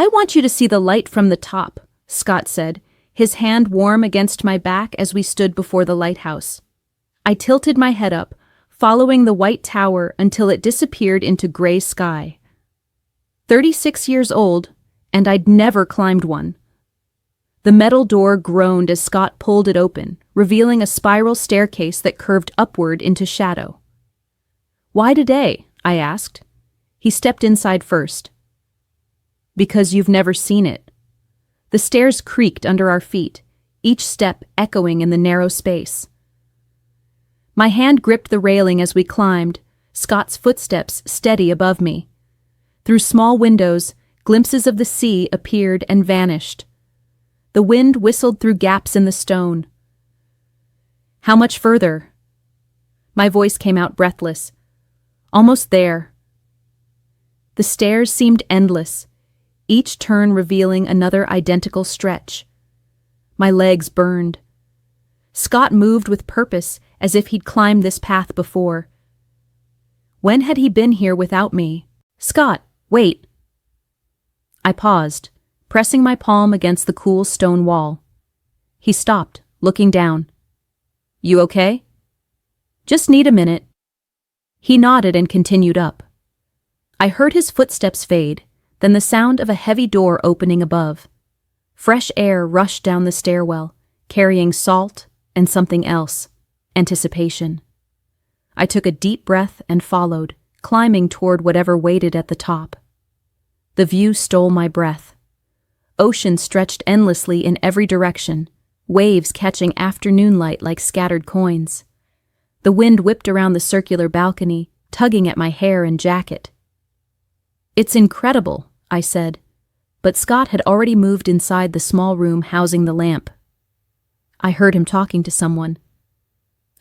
I want you to see the light from the top, Scott said, his hand warm against my back as we stood before the lighthouse. I tilted my head up, following the white tower until it disappeared into gray sky. 36 years old, and I'd never climbed one. The metal door groaned as Scott pulled it open, revealing a spiral staircase that curved upward into shadow. "Why today?" I asked. He stepped inside first. "Because you've never seen it." The stairs creaked under our feet, each step echoing in the narrow space. My hand gripped the railing as we climbed, Scott's footsteps steady above me. Through small windows, glimpses of the sea appeared and vanished. The wind whistled through gaps in the stone. "How much further?" My voice came out breathless. "Almost there." The stairs seemed endless, each turn revealing another identical stretch. My legs burned. Scott moved with purpose, as if he'd climbed this path before. When had he been here without me? "Scott, wait." I paused, pressing my palm against the cool stone wall. He stopped, looking down. "You okay?" "Just need a minute." He nodded and continued up. I heard his footsteps fade, then the sound of a heavy door opening above. Fresh air rushed down the stairwell, carrying salt and something else, anticipation. I took a deep breath and followed, climbing toward whatever waited at the top. The view stole my breath. Ocean stretched endlessly in every direction, waves catching afternoon light like scattered coins. The wind whipped around the circular balcony, tugging at my hair and jacket. "It's incredible," I said, but Scott had already moved inside the small room housing the lamp. I heard him talking to someone.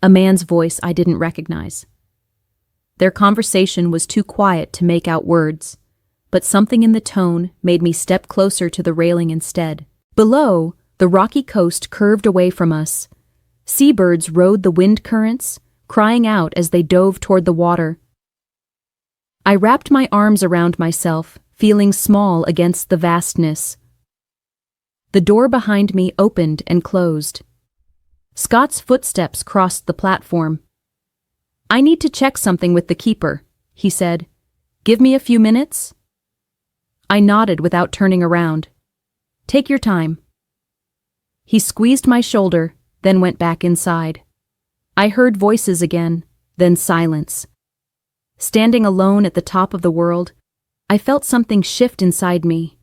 A man's voice I didn't recognize. Their conversation was too quiet to make out words, but something in the tone made me step closer to the railing instead. Below, the rocky coast curved away from us. Seabirds rode the wind currents, crying out as they dove toward the water. I wrapped my arms around myself, feeling small against the vastness. The door behind me opened and closed. Scott's footsteps crossed the platform. "I need to check something with the keeper," he said. "Give me a few minutes?" I nodded without turning around. "Take your time." He squeezed my shoulder, then went back inside. I heard voices again, then silence. Standing alone at the top of the world, I felt something shift inside me.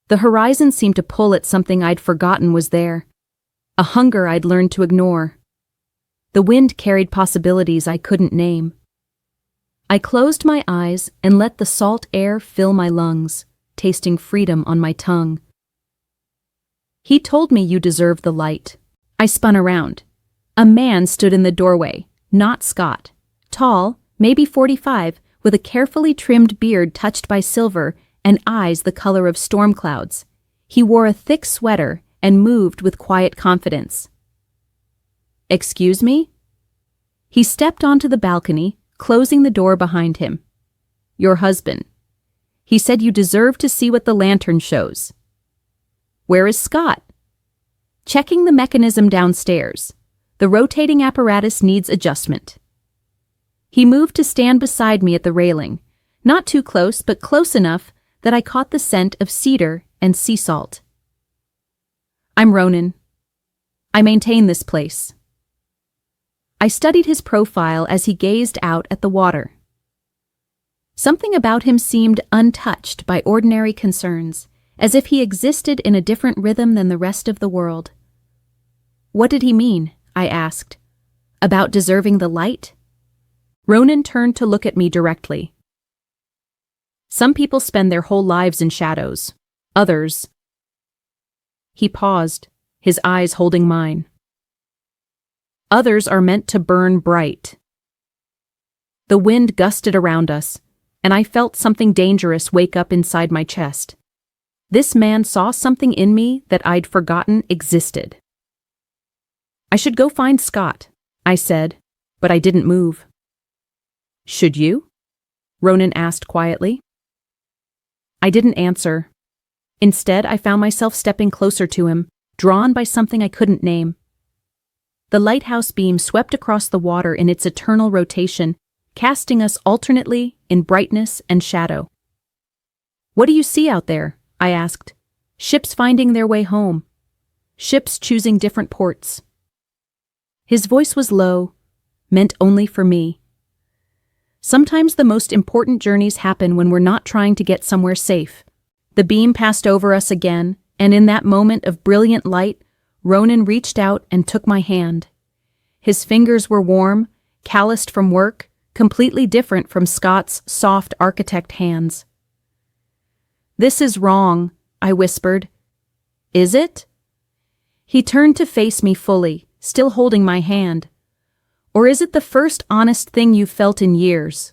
The horizon seemed to pull at something I'd forgotten was there, a hunger I'd learned to ignore. The wind carried possibilities I couldn't name. I closed my eyes and let the salt air fill my lungs, tasting freedom on my tongue. "He told me you deserved the light." I spun around. A man stood in the doorway, not Scott. Tall, maybe 45, with a carefully trimmed beard touched by silver and eyes the color of storm clouds. He wore a thick sweater and moved with quiet confidence. "Excuse me?" He stepped onto the balcony, closing the door behind him. "Your husband. He said you deserve to see what the lantern shows." "Where is Scott?" "Checking the mechanism downstairs. The rotating apparatus needs adjustment." He moved to stand beside me at the railing, not too close but close enough that I caught the scent of cedar and sea salt. "I'm Ronan. I maintain this place." I studied his profile as he gazed out at the water. Something about him seemed untouched by ordinary concerns, as if he existed in a different rhythm than the rest of the world. "What did he mean?" I asked. "About deserving the light?" Ronan turned to look at me directly. "Some people spend their whole lives in shadows. Others—" He paused, his eyes holding mine. "Others are meant to burn bright." The wind gusted around us, and I felt something dangerous wake up inside my chest. This man saw something in me that I'd forgotten existed. "I should go find Scott," I said, but I didn't move. "Should you?" Ronan asked quietly. I didn't answer. Instead, I found myself stepping closer to him, drawn by something I couldn't name. The lighthouse beam swept across the water in its eternal rotation, casting us alternately in brightness and shadow. "What do you see out there?" I asked. "Ships finding their way home. Ships choosing different ports." His voice was low, meant only for me. Sometimes the most important journeys happen when we're not trying to get somewhere safe. The beam passed over us again, and in that moment of brilliant light, Ronan reached out and took my hand. His fingers were warm, calloused from work, completely different from Scott's soft architect hands. "This is wrong," I whispered. "Is it?" He turned to face me fully, still holding my hand. "Or is it the first honest thing you've felt in years?"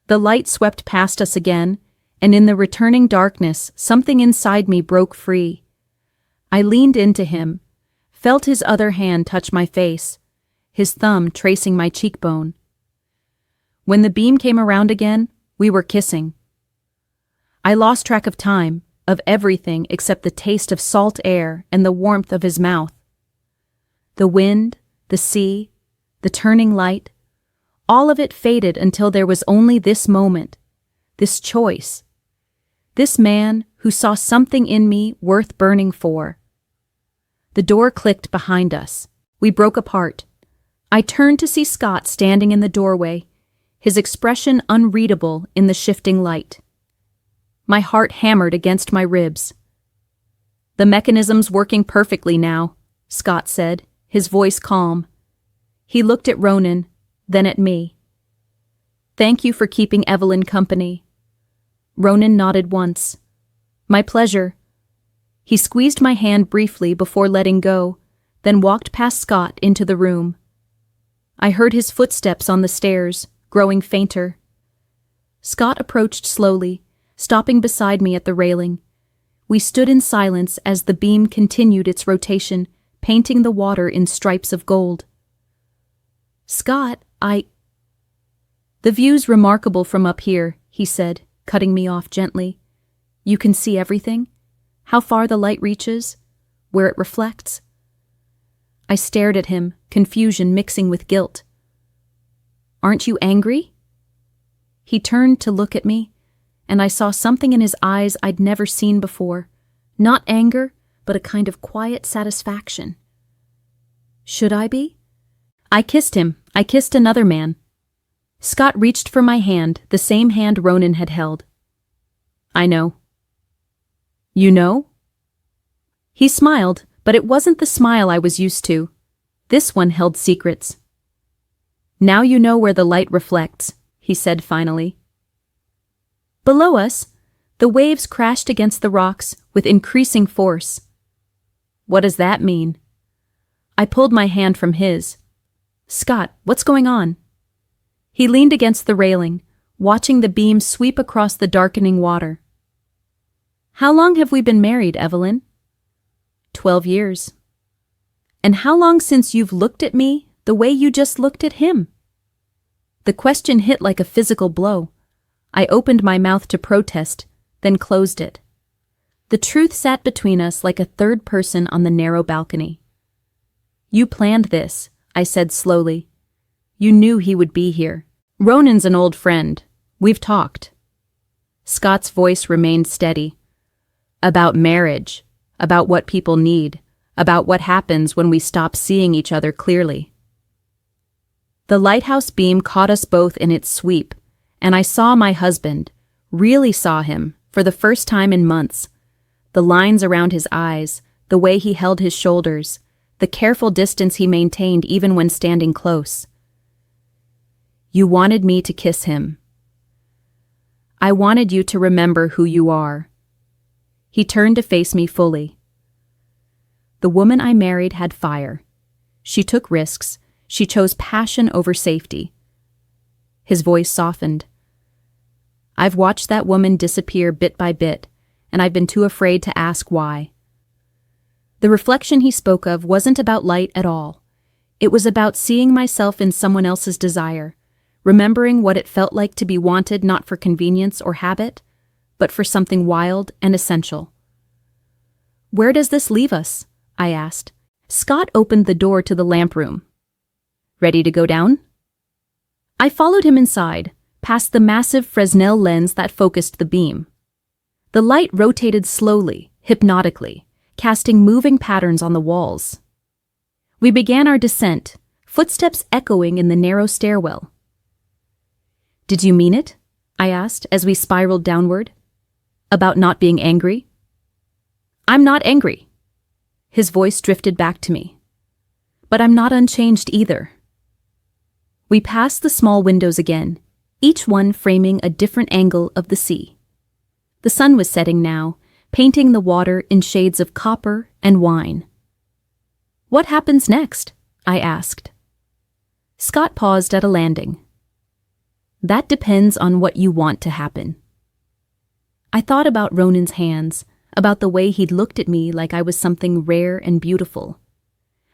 The light swept past us again, and in the returning darkness, something inside me broke free. I leaned into him, felt his other hand touch my face, his thumb tracing my cheekbone. When the beam came around again, we were kissing. I lost track of time, of everything except the taste of salt air and the warmth of his mouth. The wind, the sea, the turning light, all of it faded until there was only this moment, this choice, this man who saw something in me worth burning for. The door clicked behind us. We broke apart. I turned to see Scott standing in the doorway, his expression unreadable in the shifting light. My heart hammered against my ribs. "The mechanism's working perfectly now," Scott said, his voice calm. He looked at Ronan, then at me. "Thank you for keeping Evelyn company." Ronan nodded once. "My pleasure." He squeezed my hand briefly before letting go, then walked past Scott into the room. I heard his footsteps on the stairs, growing fainter. Scott approached slowly, stopping beside me at the railing. We stood in silence as the beam continued its rotation, painting the water in stripes of gold. "Scott, The view's remarkable from up here," he said, cutting me off gently. "You can see everything? How far the light reaches? Where it reflects?" I stared at him, confusion mixing with guilt. "Aren't you angry?" He turned to look at me, and I saw something in his eyes I'd never seen before. Not anger, but a kind of quiet satisfaction. Should I be? I kissed him. I kissed another man. Scott reached for my hand, the same hand Ronan had held. "I know." "You know?" He smiled, but it wasn't the smile I was used to. This one held secrets. "Now you know where the light reflects," he said finally. Below us, the waves crashed against the rocks with increasing force. "What does that mean?" I pulled my hand from his. "Scott, what's going on?" He leaned against the railing, watching the beam sweep across the darkening water. "How long have we been married, Evelyn?" 12 years. "And how long since you've looked at me the way you just looked at him?" The question hit like a physical blow. I opened my mouth to protest, then closed it. The truth sat between us like a third person on the narrow balcony. "You planned this," I said slowly. "You knew he would be here. Ronan's an old friend. We've talked." Scott's voice remained steady. "About marriage, about what people need, about what happens when we stop seeing each other clearly." The lighthouse beam caught us both in its sweep, and I saw my husband, really saw him, for the first time in months. The lines around his eyes, the way he held his shoulders, the careful distance he maintained even when standing close. "You wanted me to kiss him. I wanted you to remember who you are." He turned to face me fully. "The woman I married had fire. She took risks. She chose passion over safety." His voice softened. "I've watched that woman disappear bit by bit, and I've been too afraid to ask why." The reflection he spoke of wasn't about light at all. It was about seeing myself in someone else's desire, remembering what it felt like to be wanted not for convenience or habit, but for something wild and essential. "Where does this leave us?" I asked. Scott opened the door to the lamp room. "Ready to go down?" I followed him inside, past the massive Fresnel lens that focused the beam. The light rotated slowly, hypnotically, casting moving patterns on the walls. We began our descent, footsteps echoing in the narrow stairwell. "Did you mean it?" I asked as we spiraled downward. "About not being angry?" "I'm not angry." His voice drifted back to me. "But I'm not unchanged either." We passed the small windows again, each one framing a different angle of the sea. The sun was setting now, painting the water in shades of copper and wine. "What happens next?" I asked. Scott paused at a landing. "That depends on what you want to happen." I thought about Ronan's hands, about the way he'd looked at me like I was something rare and beautiful.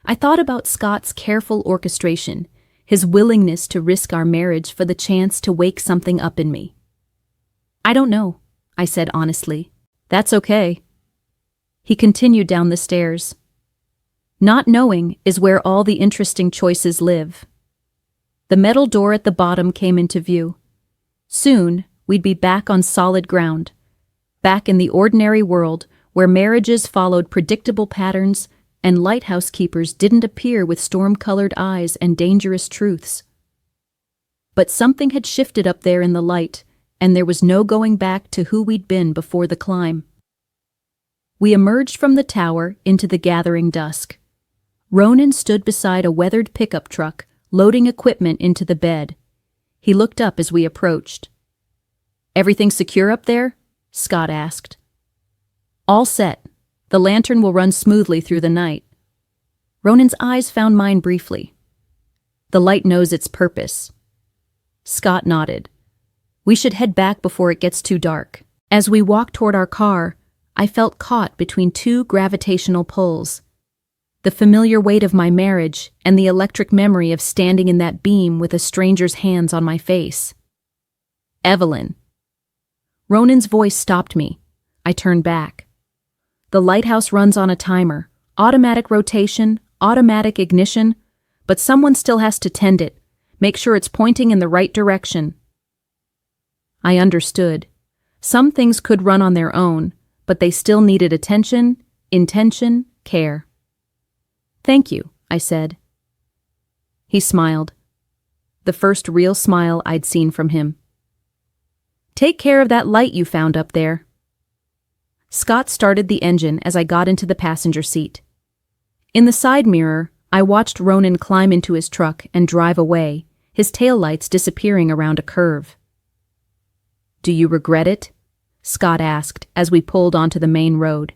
I thought about Scott's careful orchestration, his willingness to risk our marriage for the chance to wake something up in me. "I don't know," I said honestly. "That's okay." He continued down the stairs. "Not knowing is where all the interesting choices live." The metal door at the bottom came into view. Soon, we'd be back on solid ground, back in the ordinary world where marriages followed predictable patterns and lighthouse keepers didn't appear with storm-colored eyes and dangerous truths. But something had shifted up there in the light, and there was no going back to who we'd been before the climb. We emerged from the tower into the gathering dusk. Ronan stood beside a weathered pickup truck, loading equipment into the bed. He looked up as we approached. "Everything secure up there?" Scott asked. "All set. The lantern will run smoothly through the night." Ronan's eyes found mine briefly. "The light knows its purpose." Scott nodded. "We should head back before it gets too dark." As we walked toward our car, I felt caught between two gravitational pulls. The familiar weight of my marriage and the electric memory of standing in that beam with a stranger's hands on my face. "Evelyn." Ronan's voice stopped me. I turned back. The lighthouse runs on a timer, automatic rotation, automatic ignition, but someone still has to tend it, make sure it's pointing in the right direction. I understood. Some things could run on their own, but they still needed attention, intention, care. "Thank you," I said. He smiled. The first real smile I'd seen from him. "Take care of that light you found up there." Scott started the engine as I got into the passenger seat. In the side mirror, I watched Ronan climb into his truck and drive away, his taillights disappearing around a curve. "Do you regret it?" Scott asked as we pulled onto the main road.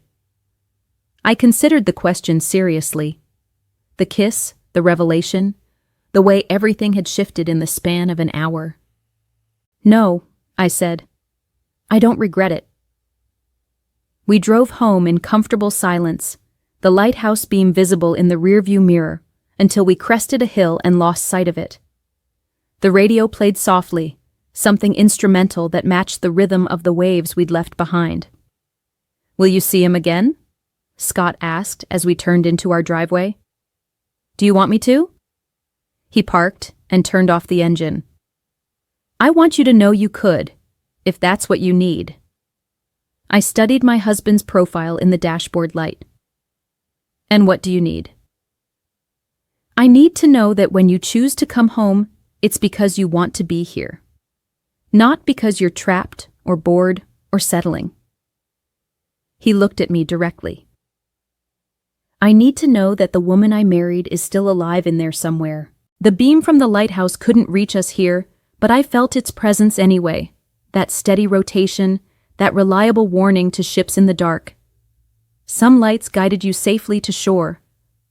I considered the question seriously. The kiss, the revelation, the way everything had shifted in the span of an hour. "No," I said. "I don't regret it." We drove home in comfortable silence, the lighthouse beam visible in the rearview mirror, until we crested a hill and lost sight of it. The radio played softly, something instrumental that matched the rhythm of the waves we'd left behind. "Will you see him again?" Scott asked as we turned into our driveway. "Do you want me to?" He parked and turned off the engine. "I want you to know you could, if that's what you need." I studied my husband's profile in the dashboard light. "And what do you need?" "I need to know that when you choose to come home, it's because you want to be here. Not because you're trapped or bored or settling." He looked at me directly. "I need to know that the woman I married is still alive in there somewhere. The beam from the lighthouse couldn't reach us here, but I felt its presence anyway, that steady rotation, that reliable warning to ships in the dark. Some lights guided you safely to shore,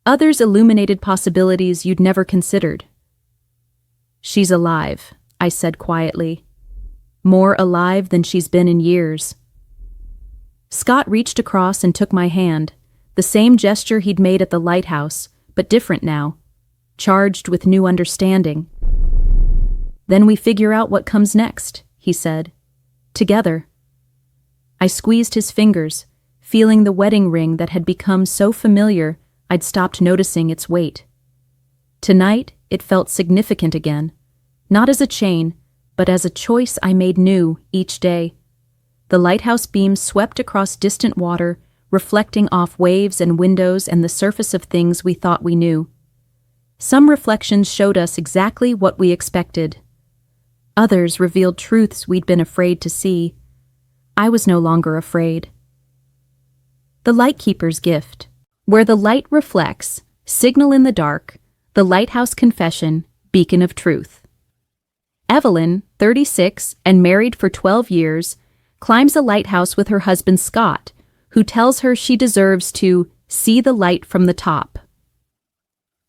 others illuminated possibilities you'd never considered." "She's alive," I said quietly. "More alive than she's been in years." Scott reached across and took my hand, the same gesture he'd made at the lighthouse, but different now, charged with new understanding. "Then we figure out what comes next," he said. "Together." I squeezed his fingers, feeling the wedding ring that had become so familiar I'd stopped noticing its weight. Tonight, it felt significant again, not as a chain, but as a choice I made new each day. The lighthouse beams swept across distant water, reflecting off waves and windows and the surface of things we thought we knew. Some reflections showed us exactly what we expected. Others revealed truths we'd been afraid to see. I was no longer afraid. The Lightkeeper's Gift. Where the light reflects, signal in the dark, the Lighthouse Confession, Beacon of Truth. Evelyn, 36 and married for 12 years, climbs a lighthouse with her husband Scott, who tells her she deserves to see the light from the top.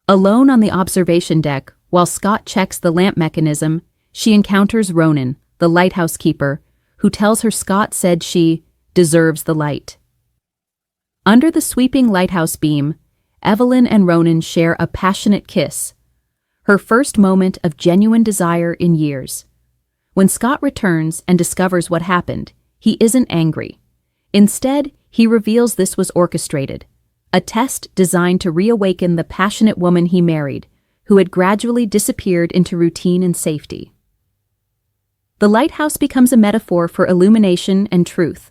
Alone on the observation deck, while Scott checks the lamp mechanism, she encounters Ronan, the lighthouse keeper, who tells her Scott said she deserves the light. Under the sweeping lighthouse beam, Evelyn and Ronan share a passionate kiss, her first moment of genuine desire in years. When Scott returns and discovers what happened, he isn't angry. Instead, he reveals this was orchestrated, a test designed to reawaken the passionate woman he married, who had gradually disappeared into routine and safety. The lighthouse becomes a metaphor for illumination and truth.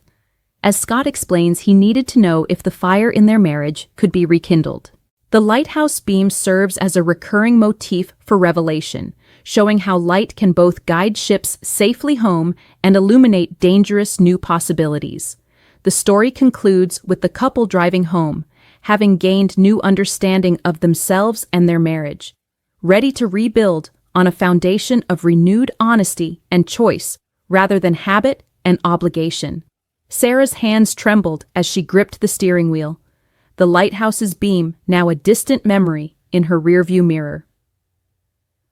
As Scott explains, he needed to know if the fire in their marriage could be rekindled. The lighthouse beam serves as a recurring motif for revelation, showing how light can both guide ships safely home and illuminate dangerous new possibilities. The story concludes with the couple driving home, having gained new understanding of themselves and their marriage, ready to rebuild on a foundation of renewed honesty and choice rather than habit and obligation. Sarah's hands trembled as she gripped the steering wheel, the lighthouse's beam now a distant memory in her rearview mirror.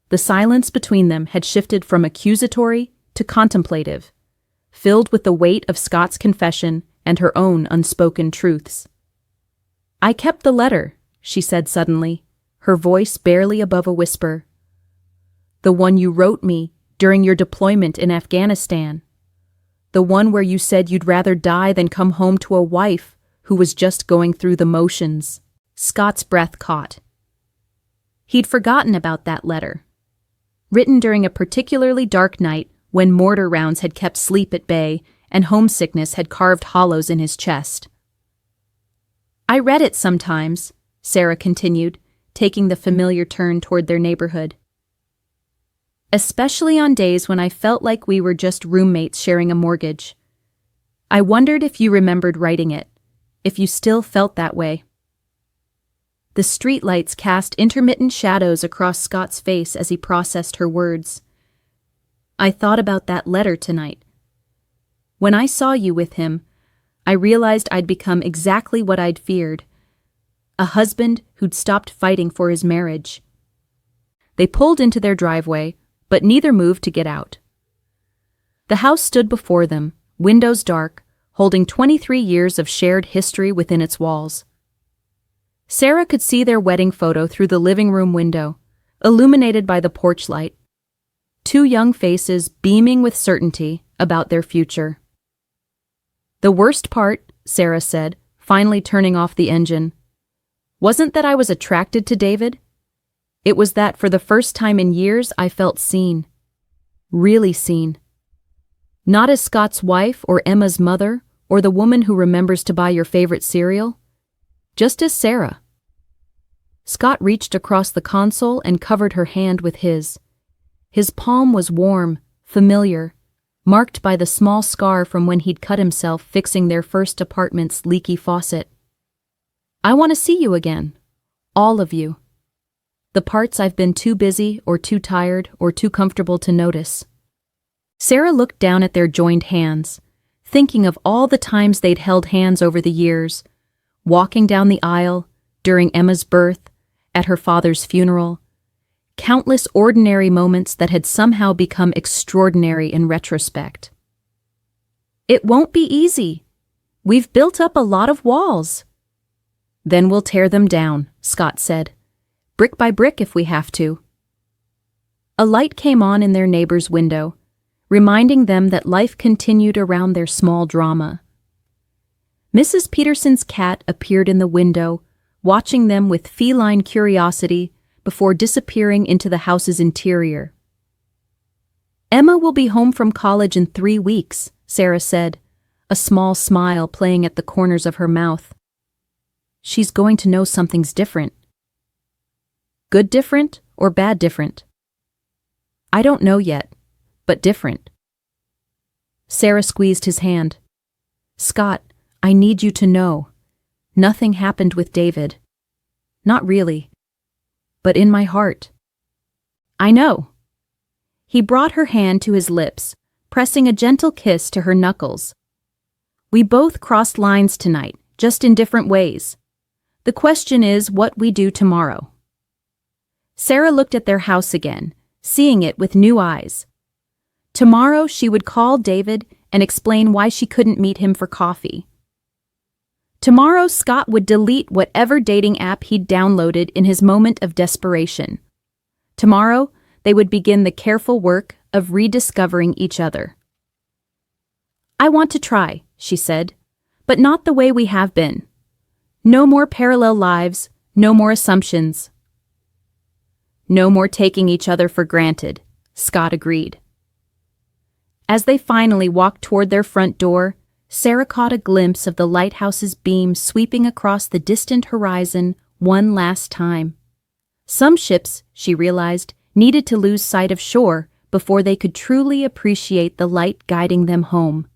The silence between them had shifted from accusatory to contemplative, filled with the weight of Scott's confession and her own unspoken truths. "I kept the letter," she said suddenly, her voice barely above a whisper. "The one you wrote me during your deployment in Afghanistan. The one where you said you'd rather die than come home to a wife who was just going through the motions." Scott's breath caught. He'd forgotten about that letter. Written during a particularly dark night when mortar rounds had kept sleep at bay and homesickness had carved hollows in his chest. "I read it sometimes," Sarah continued, taking the familiar turn toward their neighborhood. "Especially on days when I felt like we were just roommates sharing a mortgage. I wondered if you remembered writing it, if you still felt that way." The streetlights cast intermittent shadows across Scott's face as he processed her words. "I thought about that letter tonight. When I saw you with him, I realized I'd become exactly what I'd feared, a husband who'd stopped fighting for his marriage." They pulled into their driveway, but neither moved to get out. The house stood before them, windows dark, holding 23 years of shared history within its walls. Sarah could see their wedding photo through the living room window, illuminated by the porch light. Two young faces beaming with certainty about their future. "The worst part," Sarah said, finally turning off the engine, "wasn't that I was attracted to David. It was that for the first time in years I felt seen. Really seen. Not as Scott's wife or Emma's mother or the woman who remembers to buy your favorite cereal. Just as Sarah." Scott reached across the console and covered her hand with his. His palm was warm, familiar, marked by the small scar from when he'd cut himself fixing their first apartment's leaky faucet. "I want to see you again. All of you. The parts I've been too busy or too tired or too comfortable to notice." Sarah looked down at their joined hands, thinking of all the times they'd held hands over the years, walking down the aisle, during Emma's birth, at her father's funeral, countless ordinary moments that had somehow become extraordinary in retrospect. "It won't be easy. We've built up a lot of walls." "Then we'll tear them down," Scott said. "Brick by brick if we have to." A light came on in their neighbor's window, reminding them that life continued around their small drama, Mrs. Peterson's cat appeared in the window, watching them with feline curiosity before disappearing into the house's interior. "Emma will be home from college in 3 weeks," Sarah said, a small smile playing at the corners of her mouth. "She's going to know something's different." "Good different or bad different?" "I don't know yet, but different." Sarah squeezed his hand. "Scott, I need you to know. Nothing happened with David. Not really. But in my heart." "I know." He brought her hand to his lips, pressing a gentle kiss to her knuckles. "We both crossed lines tonight, just in different ways. The question is what we do tomorrow." Sarah looked at their house again, seeing it with new eyes. Tomorrow she would call David and explain why she couldn't meet him for coffee. Tomorrow Scott would delete whatever dating app he'd downloaded in his moment of desperation. Tomorrow they would begin the careful work of rediscovering each other. "I want to try," she said, "but not the way we have been. No more parallel lives, no more assumptions." "No more taking each other for granted," Scott agreed. As they finally walked toward their front door, Sarah caught a glimpse of the lighthouse's beam sweeping across the distant horizon one last time. Some ships, she realized, needed to lose sight of shore before they could truly appreciate the light guiding them home.